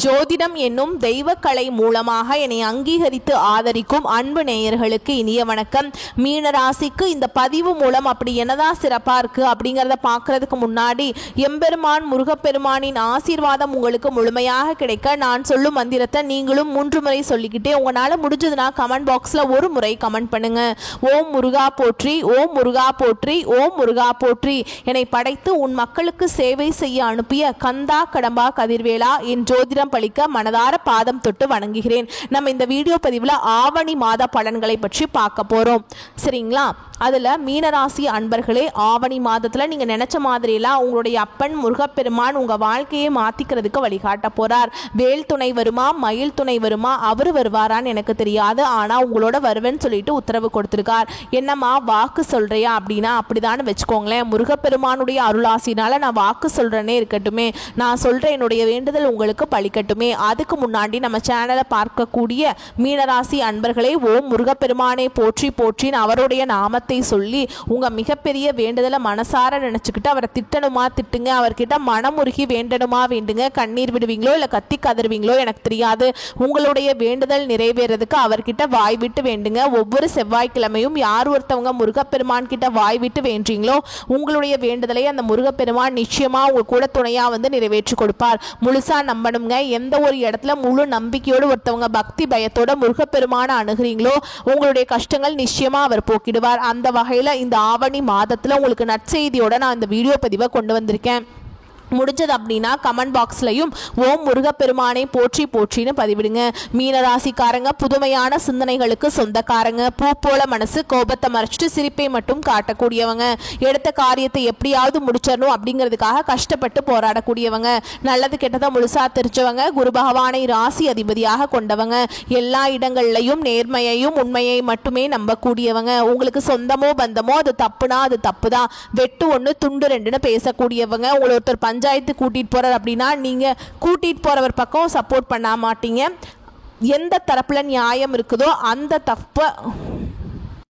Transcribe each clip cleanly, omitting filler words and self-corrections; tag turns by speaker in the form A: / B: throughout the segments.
A: ஜோதிடம் என்னும் தெய்வக்கலை மூலமாக என்னை அங்கீகரித்து ஆதரிக்கும் அன்பு நேயர்களுக்கு இனிய வணக்கம். மீனராசிக்கு இந்த பதிவு மூலம் அப்படி என்னதான் சிறப்பாக இருக்குது அப்படிங்கிறத பார்க்கறதுக்கு முன்னாடி எம்பெருமான் முருகப்பெருமானின் ஆசீர்வாதம் உங்களுக்கு முழுமையாக கிடைக்க நான் சொல்லும் மந்திரத்தை நீங்களும் 3 முறை சொல்லிக்கிட்டே உங்களால் முடிஞ்சதுன்னா கமெண்ட் பாக்ஸில் ஒரு முறை கமெண்ட் பண்ணுங்க. ஓம் முருகா போற்றி, ஓம் முருகா போற்றி, ஓம் முருகா போற்றி. என்னை படைத்து உன் மக்களுக்கு சேவை செய்ய அனுப்பிய கந்தா கடம்பா கதிர்வேலா என் ஜோதிடம் பலிக்க மனதார பாதம் தொட்டு வணங்குகிறேன். நம்ம இந்த வீடியோ பதிவில் ஆவணி மாத பலன்களை பற்றி பார்க்க போறோம். சரிங்களா? அதில் மீனராசி அன்பர்களே, ஆவணி மாதத்தில் நீங்கள் நினச்ச மாதிரியெல்லாம் உங்களுடைய அப்பன் முருகப்பெருமான் உங்கள் வாழ்க்கையை மாற்றிக்கிறதுக்கு வழிகாட்ட போகிறார். வேல் துணை வருமா, மயில் துணை வருமா, அவர் வருவாரான்னு எனக்கு தெரியாது, ஆனால் உங்களோட வருவேன்னு சொல்லிட்டு உத்தரவு கொடுத்துருக்கார். என்னம்மா வாக்கு சொல்கிறியா அப்படின்னா அப்படிதான்னு வச்சுக்கோங்களேன். முருகப்பெருமானுடைய அருளாசினால் நான் வாக்கு சொல்கிறேனே இருக்கட்டுமே, நான் சொல்கிற என்னுடைய வேண்டுதல் உங்களுக்கு பலிக்கட்டுமே. அதுக்கு முன்னாடி நம்ம சேனலை பார்க்கக்கூடிய மீனராசி அன்பர்களே, ஓம் முருகப்பெருமானை போற்றி போற்றின்னு அவருடைய நாம சொல்லி உங்க மிகப்பெரிய வேண்டுதலை மனசார நினைச்சுக்கிட்டு அவரை திட்டணுமா திட்டுங்க, அவர்கிட்ட மனமுருகி வேண்டணுமா வேண்டுங்க. கண்ணீர் விடுவீங்களோ இல்ல கத்தி கதறுவீங்களோ எனக்கு தெரியாது. உங்களுடைய வேண்டுதல் நிறைவேறதுக்கு அவர்கிட்ட வாய் விட்டு வேண்டுங்க. ஒவ்வொரு செவ்வாய்க்கிழமையும் யார் ஒருத்தவங்க முருகப்பெருமான் கிட்ட வாய் விட்டு வேண்டீங்களோ உங்களுடைய வேண்டுதலை அந்த முருகப்பெருமான் நிச்சயமா உங்க கூட துணையா வந்து நிறைவேற்றி கொடுப்பார். முழுசா நம்பணுங்க. எந்த ஒரு இடத்துல முழு நம்பிக்கையோடு ஒருத்தவங்க பக்தி பயத்தோட முருகப்பெருமான அணுகிறீங்களோ உங்களுடைய கஷ்டங்கள் நிச்சயமா அவர் போக்கிடுவார். அந்த வகையில் இந்த ஆவணி மாதத்தில் உங்களுக்கு நற்செய்தியோட நான் இந்த வீடியோ பதிவை கொண்டு வந்திருக்கேன். முடிஞ்சது அப்படின்னா கமெண்ட் பாக்ஸ்லையும் ஓம் முருகப்பெருமானை போற்றி போற்றின்னு பதிவிடுங்க. மீனராசிக்காரங்க புதுமையான சிந்தனைகளுக்கு சொந்தக்காரங்க. பூ போல மனசு, கோபத்தை மறைச்சிட்டு சிரிப்பை மட்டும் காட்டக்கூடியவங்க. எடுத்த காரியத்தை எப்படியாவது முடிச்சிடணும் அப்படிங்கிறதுக்காக கஷ்டப்பட்டு போராடக்கூடியவங்க. நல்லது கெட்டதை முழுசா தெரிஞ்சவங்க. குரு பகவானை ராசி அதிபதியாக கொண்டவங்க. எல்லா இடங்கள்லையும் நேர்மையையும் உண்மையை மட்டுமே நம்பக்கூடியவங்க. உங்களுக்கு சொந்தமோ பந்தமோ அது தப்புனா அது தப்பு தான், வெட்டு 1 துண்டு 2ன்னு பேசக்கூடியவங்க. உங்களை ஒருத்தர் பஞ்சாயத்து கூட்டிட்டு போறார் அப்படின்னா நீங்க கூட்டிட்டு போறவர் பக்கம் சப்போர்ட் பண்ண மாட்டீங்க. எந்த தரப்புல நியாயம் இருக்குதோ அந்த தப்ப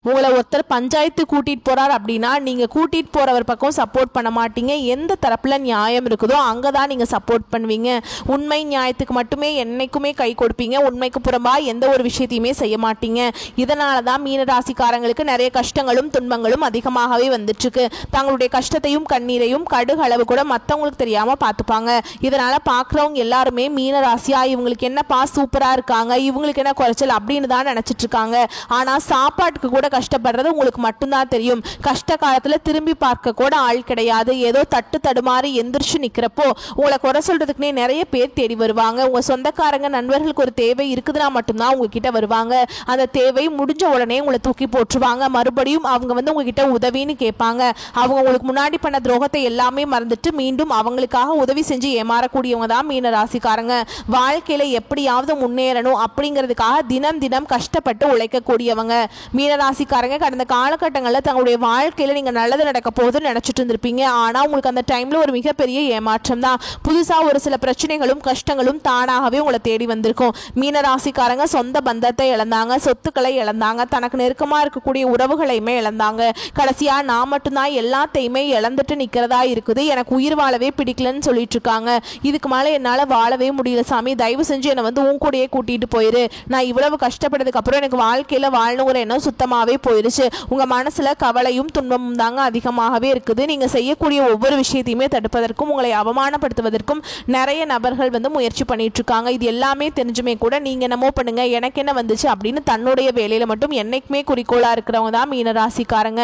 A: உங்களை ஒருத்தர் பஞ்சாயத்து கூட்டிட்டு போறார் அப்படின்னா நீங்க கூட்டிட்டு போறவர் பக்கம் சப்போர்ட் பண்ண மாட்டீங்க. எந்த தரப்புல நியாயம் இருக்குதோ அங்கதான் நீங்க சப்போர்ட் பண்ணுவீங்க. உண்மை நியாயத்துக்கு மட்டுமே என்னைக்குமே கை கொடுப்பீங்க. உண்மைக்கு புறம்பா எந்த ஒரு விஷயத்தையுமே செய்ய மாட்டீங்க. இதனாலதான் மீனராசிக்காரங்களுக்கு நிறைய கஷ்டங்களும் துன்பங்களும் அதிகமாகவே வந்துட்டு இருக்கு. தங்களுடைய கஷ்டத்தையும் கண்ணீரையும் கடுகு அளவு கூட மற்றவங்களுக்கு தெரியாம பார்த்துப்பாங்க. இதனால பாக்குறவங்க எல்லாருமே மீனராசியா இவங்களுக்கு என்னப்பா சூப்பரா இருக்காங்க, இவங்களுக்கு என்ன குறைச்சல் அப்படின்னு தான் நினைச்சிட்டு இருக்காங்க. ஆனா சாப்பாட்டுக்கு கூட கஷ்டப்படுறது உங்களுக்கு மட்டும்தான் தெரியும். கஷ்ட காலத்துல திரும்பி பார்க்க கூட ஆள் கிடையாது. ஏதோ தட்டு தடுமாறி எந்திரிச்சு நிக்கிறப்போ உங்களை குறை சொல்றதுக்குனே நிறைய பேர் தேடி வருவாங்க. உங்க சொந்தக்காரங்க நண்பர்களுக்கு ஒரு தேவை இருக்குதுன்னா மட்டும்தான் உங்ககிட்ட வருவாங்க. அந்த தேவை முடிஞ்ச உடனே உங்களை தூக்கி போட்டுருவாங்க. மறுபடியும் அவங்க வந்து உங்ககிட்ட உதவின்னு கேட்பாங்க. அவங்க உங்களுக்கு முன்னாடி பண்ண துரோகத்தை எல்லாமே மறந்துட்டு மீண்டும் அவங்களுக்காக உதவி செஞ்சு ஏமாறக்கூடியவங்க தான் மீன ராசிக்காரங்க. வாழ்க்கையில எப்படியாவது முன்னேறணும் அப்படிங்கிறதுக்காக தினம் தினம் கஷ்டப்பட்டு உழைக்கக்கூடியவங்க. மீனராசிக்காரங்க கடந்த காலகட்டங்களில் தங்களுடைய வாழ்க்கையில நீங்க நல்லது நடக்க போகுதுன்னு நினைச்சிட்டு இருந்திருப்பீங்க. ஆனா உங்களுக்கு அந்த டைம்ல ஒரு மிகப்பெரிய ஏமாற்றம் தான். புதுசா ஒரு சில பிரச்சனைகளும் கஷ்டங்களும் தானாகவே உங்களை தேடி வந்திருக்கும். மீனராசிக்காரங்க சொந்த பந்தத்தை இழந்தாங்க, சொத்துக்களை இழந்தாங்க, தனக்கு நெருக்கமா இருக்கக்கூடிய உறவுகளையுமே இழந்தாங்க. கடைசியா நான் மட்டும்தான் எல்லாத்தையுமே இழந்துட்டு நிக்கிறதா இருக்குது, எனக்கு உயிர் வாழவே பிடிக்கலன்னு சொல்லிட்டு இருக்காங்க. இதுக்கு மேல என்னால வாழவே முடியல சாமி, தயவு செஞ்சு என்னை வந்து உன் கூடயே கூட்டிட்டு போயிரு. நான் இவ்வளவு கஷ்டப்பட்டதுக்கு அப்புறம் எனக்கு வாழ்க்கையில வாழணுங்கிற எண்ணம் சுத்தமாவே போயிருச்சு. உங்க மனசுல கவலையும் துன்பமும் தாங்க அதிகமாகவே இருக்குது. நீங்க செய்யக்கூடிய ஒவ்வொரு விஷயத்தையுமே தடுப்பதற்கும் உங்களை அவமானப்படுத்துவதற்கும் நிறைய நபர்கள் வந்து முயற்சி பண்ணிட்டு இருக்காங்க. இது எல்லாமே தெரிஞ்சுமே கூட நீங்க என்னமோ பண்ணுங்க எனக்கு என்ன வந்துச்சு அப்படின்னு தன்னுடைய வேலையில மட்டும் என்னைக்குமே குறிக்கோளா இருக்கிறவங்க தான் மீனராசிக்காரங்க.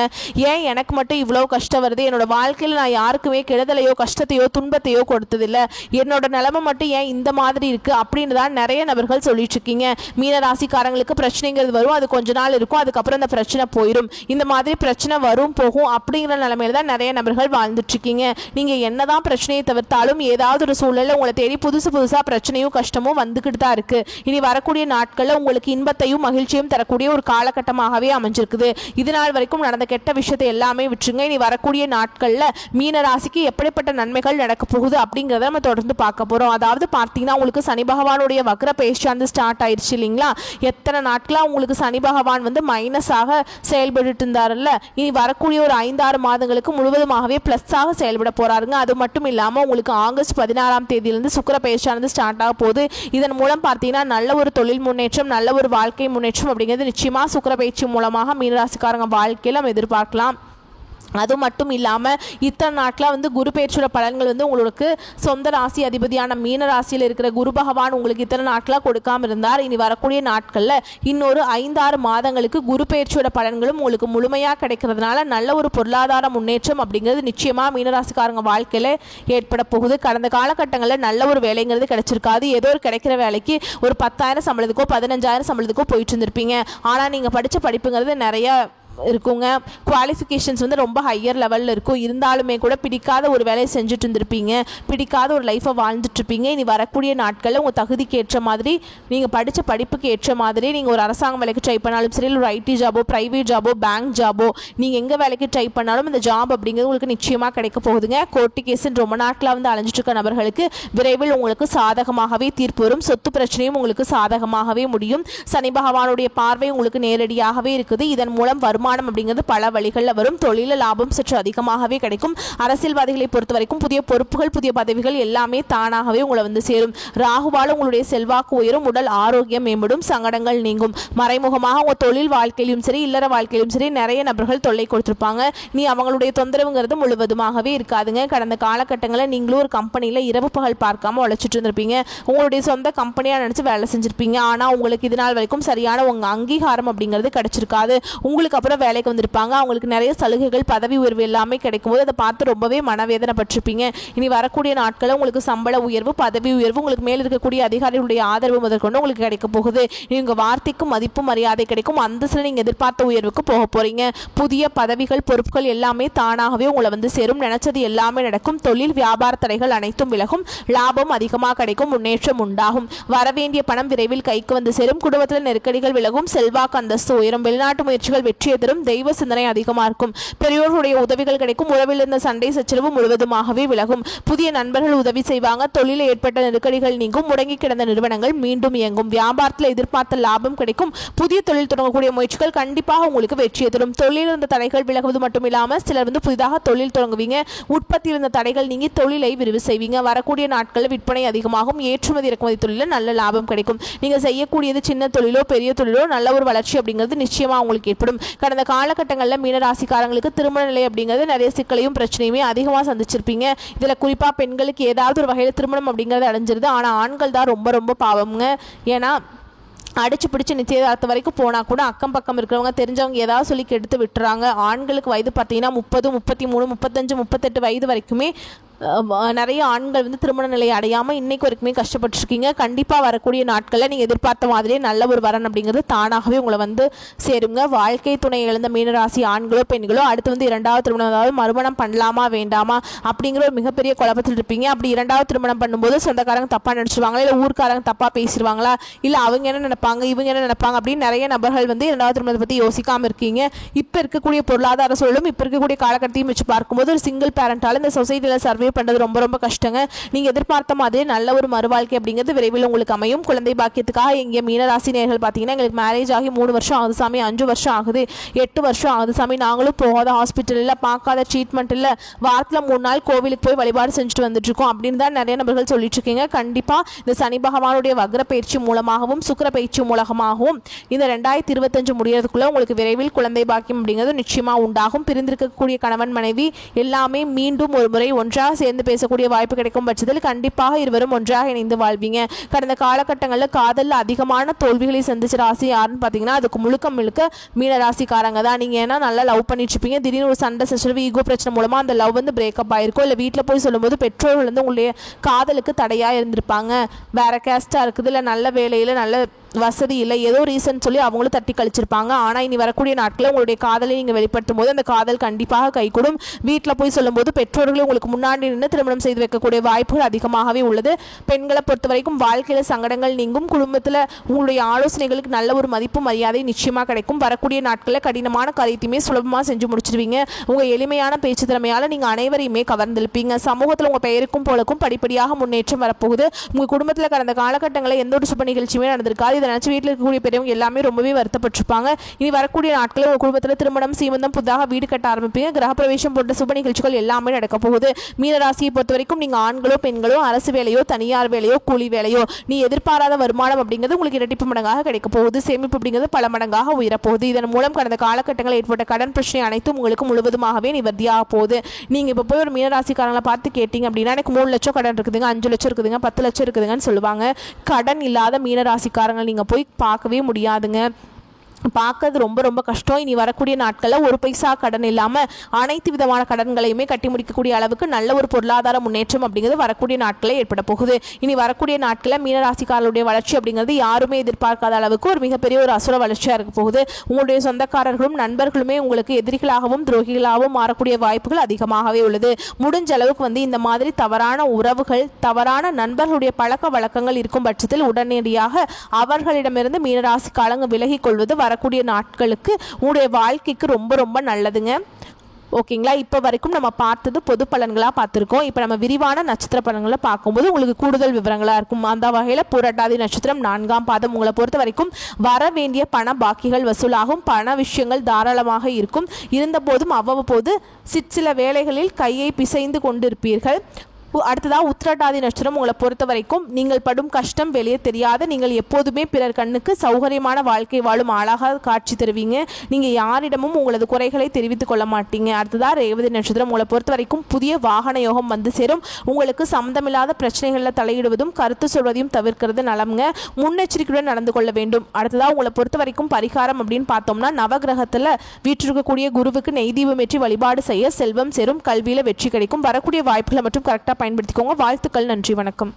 A: ஏன் எனக்கு மட்டும் இவ்வளவு கஷ்டம் வருது, என்னோட வாழ்க்கையில நான் யாருக்குமே கெடுதலையோ கஷ்டத்தையோ துன்பத்தையோ கொடுத்ததில்லை, என்னோட நிலைமை மட்டும் ஏன் இந்த மாதிரி இருக்கு அப்படின்னு தான் நிறைய நபர்கள் சொல்லிட்டு இருக்கீங்க. மீனராசிக்காரங்களுக்கு பிரச்சனைங்கிறது வரும், அது கொஞ்ச நாள் இருக்கும், அதுக்கப்புறம் அந்த பிரச்சனை போயிடும். இந்த மாதிரி பிரச்சனை வரும் போகும் அப்படிங்கிற நிலைமையில தான் நிறைய நபர்கள் வாழ்ந்துட்டு இருக்கீங்க. நீங்க என்னதான் பிரச்சனையை தவிர்த்தாலும் ஏதாவது ஒரு சூழ்நிலை உங்களை தேடி புதுசா பிரச்சனையும் கஷ்டமும் வந்துகிட்டு தான் இருக்கு. இனி வரக்கூடிய நாட்கள்ல உங்களுக்கு இன்பத்தையும் மகிழ்ச்சியும் தரக்கூடிய ஒரு காலகட்டமாகவே அமைஞ்சிருக்குது. இதனால் வரைக்கும் நடந்த கெட்ட விஷயத்தை எல்லாமே விட்டுருங்க. இனி வரக்கூடிய நாட்கள்ல மீன ராசிக்கு எப்படிப்பட்ட நன்மைகள் நடக்க போகுது அப்படிங்கிறத நம்ம தொடர்ந்து பார்க்க போறோம். அதாவது பார்த்தீங்கன்னா உங்களுக்கு சனி பகவானுடைய வக்ர பயிற்சி வந்து ஸ்டார்ட் ஆயிடுச்சு இல்லைங்களா? எத்தனை நாட்களா உங்களுக்கு சனி பகவான் வந்து மைனஸாக மைனஸாக செயல்பட்டு இருந்தாருல்ல, இனி வரக்கூடிய ஒரு 5-6 மாதங்களுக்கு முழுவதுமாகவே பிளஸ்ஸாக செயல்பட போறாருங்க. அது மட்டும் இல்லாமல் உங்களுக்கு ஆகஸ்ட் 16ஆம் தேதியிலிருந்து சுக்கிர பெயர்ச்சியானது ஸ்டார்ட் ஆக போகுது. இதன் மூலம் பார்த்தீங்கன்னா நல்ல ஒரு தொழில் முன்னேற்றம், நல்ல ஒரு வாழ்க்கை முன்னேற்றம் அப்படிங்கிறது நிச்சயமா சுக்கிர பெயர்ச்சி மூலமாக மீனராசிக்காரங்க வாழ்க்கையில் நம்ம எதிர்பார்க்கலாம். அது மட்டும் இல்லாமல் இத்தனை நாட்களாக குரு பெயர்ச்சியோட பலன்கள் உங்களுக்கு சொந்த ராசி அதிபதியான மீன ராசியில் இருக்கிற குரு பகவான் உங்களுக்கு இத்தனை நாட்களாக கொடுக்காம இருந்தார். இனி வரக்கூடிய நாட்களில் இன்னொரு 5-6 மாதங்களுக்கு குரு பெயர்ச்சியோட பலன்களும் உங்களுக்கு முழுமையாக கிடைக்கிறதுனால நல்ல ஒரு பொருளாதார முன்னேற்றம் அப்படிங்கிறது நிச்சயமாக மீனராசிக்காரங்க வாழ்க்கையில் ஏற்பட போகுது. கடந்த காலகட்டங்களில் நல்ல ஒரு வேலைங்கிறது கிடைச்சிருக்காது. ஏதோ ஒரு கிடைக்கிற வேலைக்கு ஒரு 10,000 சம்பளத்துக்கோ 15,000 சம்பளத்துக்கோ போயிட்டு இருந்திருப்பீங்க. ஆனால் நீங்கள் படித்த படிப்புங்கிறது நிறைய இருக்குங்க, குவாலிஃபிகேஷன்ஸ் ரொம்ப ஹையர் லெவலில் இருக்கும். இருந்தாலுமே கூட பிடிக்காத ஒரு வேலையை செஞ்சுட்டு இருந்திருப்பீங்க, பிடிக்காத ஒரு லைஃப்பை வாழ்ந்துட்டுருப்பீங்க. இனி வரக்கூடிய நாட்களில் உங்கள் தகுதிக்கு ஏற்ற மாதிரி, நீங்கள் படித்த படிப்புக்கு ஏற்ற மாதிரி நீங்கள் ஒரு அரசாங்க வேலைக்கு ட்ரை பண்ணாலும் சரி, ஒரு ஐடி ஜாபோ, ப்ரைவேட் ஜாபோ, பேங்க் ஜாபோ, நீங்கள் எங்கே வேலைக்கு ட்ரை பண்ணாலும் இந்த ஜாப் அப்படிங்கிறது உங்களுக்கு நிச்சயமாக கிடைக்க போகுதுங்க. கோர்ட்டு கேஸுன்னு ரொம்ப நாட்களாக அலைஞ்சிட்டு இருக்க நபர்களுக்கு விரைவில் உங்களுக்கு சாதகமாகவே தீர்ப்பு வரும். சொத்து பிரச்சனையும் உங்களுக்கு சாதகமாகவே முடியும். சனி பகவானுடைய பார்வை உங்களுக்கு நேரடியாகவே இருக்குது. இதன் மூலம் வருமானம் அப்படிங்கிறது பல வழிகளில் வரும். தொழில லாபம் சற்று அதிகமாகவே கிடைக்கும். அரசியல்வாதிகளை பொறுத்த வரைக்கும் புதிய பொறுப்புகள், புதிய பதவிகள் எல்லாமே தானாகவே உங்களை சேரும். ராகுவால் உங்களுடைய செல்வாக்கு உயரும், உடல் ஆரோக்கியம் மேம்படும், சங்கடங்கள் நீங்கும். மறைமுகமாக உங்கள் தொழில் வாழ்க்கையிலும் சரி, இல்லற வாழ்க்கையிலும் சரி நிறைய நபர்கள் தொல்லை கொடுத்துருப்பாங்க. நீ அவங்களுடைய தொந்தரவுங்கிறது முழுவதுமாகவே இருக்காதுங்க. கடந்த காலகட்டங்களில் நீங்களும் ஒரு கம்பெனியில் இரவு பகல் பார்க்காம உழைச்சிட்டு இருந்திருப்பீங்க. உங்களுடைய சொந்த கம்பெனியாக நினச்சி வேலை செஞ்சிருப்பீங்க. ஆனால் உங்களுக்கு இது நாள் வரைக்கும் சரியான உங்கள் அங்கீகாரம் அப்படிங்கிறது கிடைச்சிருக்காது. உங்களுக்கு அப்புறம் வேலைக்கு வந்திருப்பாங்க. அவங்களுக்கு நிறைய சலுகைகள், பதவி உயர்வு எல்லாமே கிடைக்கும் போது அதை பார்த்து ரொம்பவே மனவேதனைப்பட்டிருப்பீங்க. இனி வரக்கூடிய நாட்களில் உங்களுக்கு சம்பள உயர்வு, பதவி உயர்வு, உங்களுக்கு மேல் இருக்கக்கூடிய அதிகாரிகளுடைய ஆதரவு முதற்கொண்டு உங்களுக்கு கிடைக்க போகுது. உங்கள் வார்த்தைக்கும் மதிப்பு மரியாதை கிடைக்கும். அந்தஸ்தில் நீங்கள் எதிர்பார்த்த உயர்வுக்கு போக போறீங்க. புதிய பதவிகள், பொறுப்புகள் எல்லாமே தானாகவே உங்களை சேரும். நினைச்சது எல்லாமே நடக்கும். தொழில் வியாபார தடைகள் அனைத்தும் விலகும். லாபம் அதிகமாக கிடைக்கும். முன்னேற்றம் உண்டாகும். வரவேண்டிய பணம் விரைவில் கைக்கு வந்து சேரும். குடும்பத்தில் நெருக்கடிகள் விலகும். செல்வாக்கு அந்தஸ்து உயரும். வெளிநாட்டு முயற்சிகள் வெற்றியை தரும். தெய்வ சிந்தனை அதிகமாக இருக்கும். பெரியோர்களுடைய உதவிகள் கிடைக்கும். உறவில் இருந்த சண்டை சச்சரவு முழுவதுமாகவே விலகும். புதிய நண்பர்கள் உதவி செய்வாங்க. தொழிலில் ஏற்பட்ட நெருக்கடிகள் நீங்கும். முடங்கி கிடந்த நிறுவனங்கள் மீண்டும் இயங்கும். வியாபாரத்தில் எதிர்பார்த்த லாபம் கிடைக்கும். புதிய தொழில் தொடங்கக்கூடிய முயற்சிகள் கண்டிப்பாக உங்களுக்கு வெற்றியை தரும். தொழில் இருந்த தடைகள் விலகுவது மட்டும் இல்லாமல் சிலர் புதிதாக தொழில் தொடங்குவீங்க. உற்பத்தியில் இருந்த தடைகள் நீங்கி தொழிலை விரிவு செய்வீங்க. வரக்கூடிய நாட்களில் விற்பனை அதிகமாகும். ஏற்றுமதி இறக்குமதி தொழிலில் நல்ல லாபம் கிடைக்கும். நீங்க செய்யக்கூடியது சின்ன தொழிலோ பெரிய தொழிலோ நல்ல ஒரு வளர்ச்சி அப்படிங்கிறது நிச்சயமா உங்களுக்கு ஏற்படும். கடந்த காலகட்டங்களில் மீனராசிக்காரங்களுக்கு திருமண நிலை அப்படிங்கிறது நிறைய சிக்கலையும் பிரச்சனையுமே அதிகமாக சந்திச்சிருப்பீங்க. இதில் குறிப்பாக பெண்களுக்கு ஏதாவது ஒரு வகையில் திருமணம் அப்படிங்கிறது அடைஞ்சிருது. ஆனால் ஆண்கள் தான் ரொம்ப ரொம்ப பாவம்ங்க. ஏன்னா அடிச்சு பிடிச்சி நிச்சயதார்த்தம் வரைக்கும் போனால் கூட அக்கம் பக்கம் இருக்கிறவங்க தெரிஞ்சவங்க ஏதாவது சொல்லி கெடுத்து விட்டுறாங்க. ஆண்களுக்கு வயது பார்த்தீங்கன்னா 30, 33, 35, 38 வயது வரைக்குமே நிறைய ஆண்கள் திருமண நிலையை அடையாமல் இன்னைக்கு வரைக்குமே கஷ்டப்பட்டுருக்கீங்க. கண்டிப்பாக வரக்கூடிய நாட்களில் நீங்கள் எதிர்பார்த்த மாதிரியே நல்ல ஒரு வரன் அப்படிங்கிறது தானாகவே உங்களை சேருங்க. வாழ்க்கை துணை இழந்த மீனராசி ஆண்களோ பெண்களோ அடுத்து இரண்டாவது திருமணம், அதாவது மறுமணம் பண்ணலாமா வேண்டாமா அப்படிங்கிற ஒரு மிகப்பெரிய குழப்பத்தில் இருப்பீங்க. அப்படி இரண்டாவது திருமணம் பண்ணும்போது சொந்தக்காரங்க தப்பாக நினச்சிருவாங்களா, இல்லை ஊர்க்காரங்க தப்பாக பேசிடுவாங்களா, இல்லை அவங்க என்ன நினைப்பாங்க, இவங்க என்ன நினைப்பாங்க அப்படின்னு நிறைய நபர்கள் இரண்டாவது திருமணத்தை பற்றி யோசிக்காமல் இருக்கீங்க. இப்போ இருக்கக்கூடிய பொருளாதார சூழலும் இப்போ இருக்கக்கூடிய காலகட்டத்தையும் வச்சு பார்க்கும்போது ஒரு சிங்கிள் பேரண்டால் இந்த சொசைட்டியில் சர்வே பண்ணுறது ரொம்ப ரொம்ப கஷ்டங்க. நீங்க எதிர்பார்த்த மாதிரி நல்ல ஒரு மறுவாழ்க்கை அப்படிங்கிறது விரைவில் உங்களுக்கு அமையும். குழந்தை பாக்கியத்துக்காக எங்க மீனராசி நேயர்கள் பார்த்தீங்கன்னா எங்களுக்கு மேரேஜ் ஆகி 3 வருஷம் ஆகுது சாமி, 5 வருஷம் ஆகுது, 8 வருஷம் ஆகுது சாமி, நாங்களும் போகாத ஹாஸ்பிட்டல் இல்லை, பார்க்காத ட்ரீட்மெண்ட் இல்லை, வாரத்தில் 3 நாள் கோவிலுக்கு போய் வழிபாடு செஞ்சுட்டு வந்துட்டு இருக்கோம் அப்படின்னு தான் நிறைய நபர்கள் சொல்லிட்டு இருக்கீங்க. கண்டிப்பா இந்த சனி பகவானுடைய வக்ர பயிற்சி மூலமாகவும் சுக்கிர பயிற்சி மூலமாகவும் இந்த 2025 முடியறதுக்குள்ள உங்களுக்கு விரைவில் குழந்தை பாக்கியம் அப்படிங்கிறது நிச்சயமா உண்டாகும். பிரிந்திருக்கக்கூடிய கணவன் மனைவி எல்லாமே மீண்டும் ஒரு முறை ஒன்றாக சேர்ந்து பேசக்கூடிய வாய்ப்பு கிடைக்கும் பட்சத்தில் கண்டிப்பாக இருவரும் ஒன்றாக இணைந்து வாழ்வீங்க. கடந்த காலகட்டங்களில் காதலில் அதிகமான தோல்விகளை சந்திச்ச ராசி யாருன்னு பார்த்தீங்கன்னா அதுக்கு முழுக்க மீன ராசிக்காரங்க தான். நீங்கள் ஏன்னா நல்லா லவ் பண்ணிட்டு இருப்பீங்க. திடீர்னு ஒரு சண்டை சச்சரவு, ஈகோ பிரச்சனை மூலமாக அந்த லவ் பிரேக்கப் ஆயிருக்கும். இல்லை வீட்டில் போய் சொல்லும்போது பெற்றோர்கள் உங்களுடைய காதலுக்கு தடையாக இருந்திருப்பாங்க. வேற கேஸ்டாக இருக்குது, இல்லை நல்ல வேலையில் நல்ல வசதி இல்லை, ஏதோ ரீசன் சொல்லி அவங்களும் தட்டி கழிச்சிருப்பாங்க. ஆனால் இனி வரக்கூடிய நாட்களில் உங்களுடைய காதலை நீங்கள் வெளிப்படுத்தும் போது அந்த காதல் கண்டிப்பாக கைகூடும். வீட்டில் போய் சொல்லும்போது பெற்றோர்கள் உங்களுக்கு முன்னாடி நின்று திருமணம் செய்து வைக்கக்கூடிய வாய்ப்புகள் அதிகமாகவே உள்ளது. பெண்களை பொறுத்த வரைக்கும் வாழ்க்கையில் சங்கடங்கள் நீங்கும். குடும்பத்தில் உங்களுடைய ஆலோசனைகளுக்கு நல்ல ஒரு மதிப்பு மரியாதை நிச்சயமாக கிடைக்கும். வரக்கூடிய நாட்களில் கடினமான காரியத்தையுமே சுலபமாக செஞ்சு முடிச்சிருவீங்க. உங்கள் எளிமையான பேச்சு திறமையால் நீங்கள் அனைவரையுமே கவர்ந்திருப்பீங்க. சமூகத்தில் உங்கள் பெயருக்கும் போலக்கும் படிப்படியாக முன்னேற்றம் வரப்போகுது. உங்கள் குடும்பத்தில் கடந்த காலகட்டங்களில் எந்த ஒரு சுப நிகழ்ச்சியுமே நடந்திருக்காது. இதை நினச்சி வீட்டில் இருக்கக்கூடிய பெரியவங்க எல்லாமே ரொம்பவே வருத்தப்பட்டிருப்பாங்க. இனி வரக்கூடிய நாட்களில் உங்கள் குடும்பத்தில் திருமணம், சீமந்தம், புதாக வீடு கட்ட ஆரம்பிப்பீங்க. கிரகப்பிரவேசம் போன்ற சுப நிகழ்ச்சிகள் எல்லாமே நடக்க போகுது. மீனராசியை பொறுத்த வரைக்கும் நீங்கள் ஆண்களோ பெண்களோ அரசு வேலையோ தனியார் வேலையோ கூலி வேலையோ நீ எதிர்பாராத வருமானம் அப்படிங்கிறது உங்களுக்கு இரட்டிப்பு மடங்காக கிடைக்க போகுது. சேமிப்பு அப்படிங்கிறது பல மடங்காக உயரப்போகுது. இதன் மூலம் கடந்த காலகட்டங்களில் ஏற்பட்ட கடன் பிரச்சனை அனைத்தும் உங்களுக்கு முழுவதுமாகவே நிவர்த்தியாக போகுது. நீங்கள் இப்போ போய் ஒரு மீனராசிக்காரங்களை பார்த்து கேட்டீங்க அப்படின்னா எனக்கு 3 லட்சம் கடன் இருக்குதுங்க, 5 லட்சம் இருக்குதுங்க, 10 லட்சம் இருக்குதுங்கன்னு சொல்லுவாங்க. கடன் இல்லாத மீனராசிக்காரங்களை நீங்கள் போய் பார்க்கவே முடியாதுங்க. பார்க்கறது ரொம்ப ரொம்ப கஷ்டம். இனி வரக்கூடிய நாட்களில் ஒரு பைசா கடன் இல்லாமல் அனைத்து விதமான கடன்களையுமே கட்டி முடிக்கக்கூடிய அளவுக்கு நல்ல ஒரு பொருளாதார முன்னேற்றம் அப்படிங்கிறது வரக்கூடிய நாட்களில் ஏற்பட போகுது. இனி வரக்கூடிய நாட்களில் மீனராசிக்காரர்களுடைய வளர்ச்சி அப்படிங்கிறது யாருமே எதிர்பார்க்காத அளவுக்கு ஒரு மிகப்பெரிய ஒரு அசுர வளர்ச்சியாக இருக்க போகுது. உங்களுடைய சொந்தக்காரர்களும் நண்பர்களுமே உங்களுக்கு எதிரிகளாகவும் துரோகிகளாகவும் மாறக்கூடிய வாய்ப்புகள் அதிகமாகவே உள்ளது. முடிஞ்ச அளவுக்கு இந்த மாதிரி தவறான உறவுகள், தவறான நண்பர்களுடைய பழக்க வழக்கங்கள் இருக்கும் பட்சத்தில் உடனடியாக அவர்களிடமிருந்து மீனராசிக்காரங்க விலகிக் கொள்வது வரக்கூடிய நாட்களுக்கு உங்களுடைய வாழ்க்கைக்கு ரொம்ப ரொம்ப நல்லதுங்க. ஓகேங்களா? இப்போ வரைக்கும் நம்ம பார்த்தது பொது பலன்களாக பார்த்துருக்கோம். இப்போ நம்ம விரிவான நட்சத்திர பலன்களை பார்க்கும்போது உங்களுக்கு கூடுதல் விவரங்களாக இருக்கும். அந்த வகையில் புரட்டாதி நட்சத்திரம் 4ஆம் பாதம் உங்களை பொறுத்த வரைக்கும் வர வேண்டிய பண பாக்கிகள் வசூலாகும். பண விஷயங்கள் தாராளமாக இருக்கும். இருந்தபோதும் அவ்வப்போது சிற்சில வேளைகளில் கையை பிசைந்து கொண்டிருப்பீர்கள். அடுத்ததாக உத்திரட்டாதி நட்சத்திரம் உங்களை பொறுத்த வரைக்கும் நீங்கள் படும் கஷ்டம் வெளியே தெரியாத, நீங்கள் எப்போதுமே பிறர் கண்ணுக்கு சௌகரியமான வாழ்க்கை வாழும் ஆளாக காட்சி தருவீங்க. நீங்கள் யாரிடமும் உங்களது குறைகளை தெரிவித்துக் கொள்ள மாட்டீங்க. அடுத்ததாக ரேவதி நட்சத்திரம் உங்களை பொறுத்த வரைக்கும் புதிய வாகன யோகம் வந்து சேரும். உங்களுக்கு சம்மந்தமில்லாத பிரச்சனைகளில் தலையிடுவதும் கருத்து சொல்வதையும் தவிர்க்கிறது நலம்ங்க. முன்னெச்சரிக்கையுடன் நடந்து கொள்ள வேண்டும். அடுத்ததாக உங்களை பொறுத்த வரைக்கும் பரிகாரம் அப்படின்னு பார்த்தோம்னா நவகிரகத்தில் வீற்றிருக்கக்கூடிய குருவுக்கு நெய் தீபம் ஏற்றி வழிபாடு செய்ய செல்வம் சேரும், கல்வியில் வெற்றி கிடைக்கும். வரக்கூடிய வாய்ப்புகளை மட்டும் கரெக்டாக பயன்படுத்திக்கோங்க. வாழ்த்துக்கள். நன்றி. வணக்கம்.